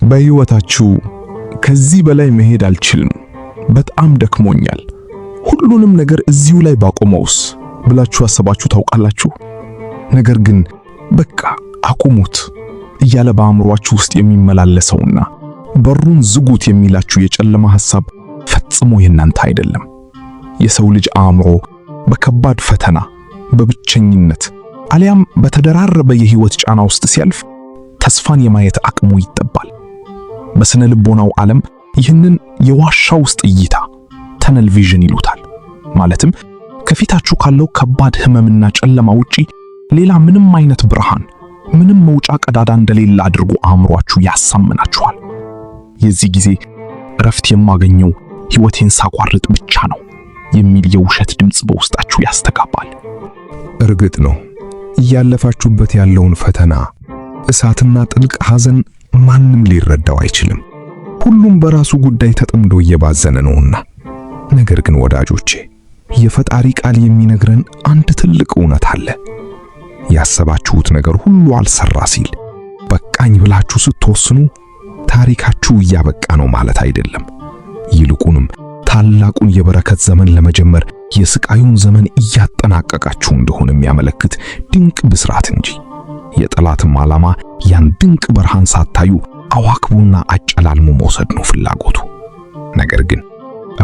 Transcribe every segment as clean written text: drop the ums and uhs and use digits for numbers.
በህይወታችሁ ከዚህ በላይ መሄድ አልችልም፣ በጣም ደክሞኛል፣ ሁሉንም ነገር እዚሁ ላይ ባቆመውስ ብላችሁ አሰባችሁ ታውቃላችሁ? ነገር ግን በቃ አቁሙት እያለ በአእምሮአችሁ ውስጥ የሚመላለሰውና በሩን ዝጉት የሚላችሁ የጨለማ ሐሳብ ፈጽሞ የናንተ አይደለም። የሰው ልጅ አእምሮ በከባድ ፈተና፣ በብቸኝነት አሊያም በተደራረበ የህይወት ጫና ውስጥ ሲያልፍ ተስፋን የማየት አቅሙ ይጠባል። በስነ ልቦናው ዓለም ይህንን የዋሻ ውስጥ እይታ ተነል ቪዥን ይሉታል። ማለትም ከፊታችሁ ካለው ከባድ ህመምና ጨለማ ውጪ ሌላ ምንም አይነት ብርሃን፣ ምንም መውጫ ቀዳዳ እንደሌለ አድርጎ አእምሮአችሁ ያሳምናችኋል። የዚህ ጊዜ እረፍት የማገኘው ህይወቴን ሳቋርጥ ብቻ ነው የሚል የውሸት ድምጽ በውስጣችሁ ያስተጋባል። እርግጥ ነው እያለፋችሁበት ያለውን ፈተና፣ እሳትና ጥልቅ ሐዘን ማንም ሊረዳው አይችልም። ሁሉም በራሱ ጉዳይ ተጠምዶ እየባዘነ ነውና። ነገር ግን ወዳጆቼ የፈጣሪ ቃል የሚነግረን አንድ ትልቅ እውነት አለ። ያሰባችሁት ነገር ሁሉ አልሰራ ሲል በቃኝ ብላችሁ ስትወስኑ ታሪካችሁ እያበቃ ነው ማለት አይደለም። ይልቁንም ታላቁን የበረከት ዘመን ለመጀመር የስቃዩን ዘመን እያጠናቀቃችሁ እንደሆነ የሚያመለክት ድንቅ ብስራት እንጂ። የጠላትም ዓላማ ያን ድንቅ ብርሃን ሳታዩ አዋክቡና አጨላልሙ መውሰድ ነው ፍላጎቱ። ነገር ግን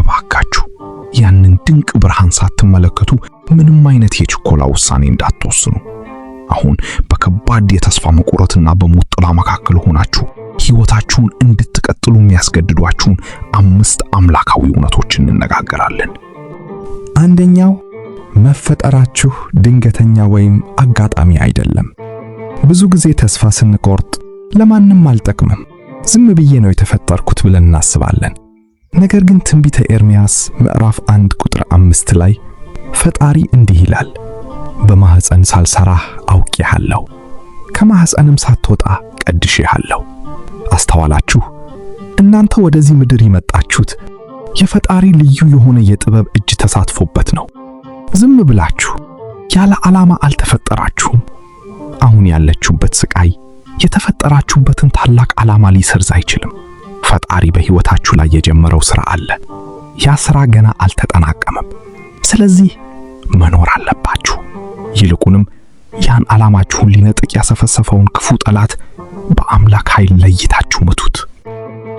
እባካችሁ ያንን ድንቅ ብርሃን ሳትመለከቱ ምንም አይነት የችኮላ ውሳኔ እንዳትወስኑ። አሁን በከባድ የተስፋ መቁረጥና በሞት ጥላ መካከል ሆናችሁ ሕይወታችሁን እንድትቀጥሉ የሚያስገድዷችሁን 5 አምላካዊ እውነቶችን እንነጋገራለን። አንደኛው መፈጠራችሁ ድንገተኛ ወይም አጋጣሚ አይደለም። ብዙ ጊዜ ተስፋ ስንቆርጥ ለማንም አልጠቅምም፣ ዝም ብዬ ነው የተፈጠርኩት ብለን እናስባለን። ነገር ግን ትንቢተ ኤርምያስ ምዕራፍ 1 ቁጥር 5 ላይ ፈጣሪ እንዲህ ይላል፣ በማህፀን ሳልሰራህ አውቄሃለሁ፣ ከማህፀንም ሳትወጣ ቀድሼሃለሁ። አስተዋላችሁ? እናንተ ወደዚህ ምድር የመጣችሁት የፈጣሪ ልዩ የሆነ የጥበብ እጅ ተሳትፎበት ነው። ዝም ብላችሁ ያለ ዓላማ አልተፈጠራችሁም። አሁን ያለችሁበት ስቃይ የተፈጠራችሁበትን ታላቅ ዓላማ ሊሰርዝ አይችልም። ፈጣሪ በሕይወታችሁ ላይ የጀመረው ሥራ አለ። ያ ሥራ ገና አልተጠናቀመም። ስለዚህ መኖር አለባችሁ። ይልቁንም ያን ዓላማችሁን ሊነጥቅ ያሰፈሰፈውን ክፉ ጠላት በአምላክ ኃይል ለይታችሁ መቱት።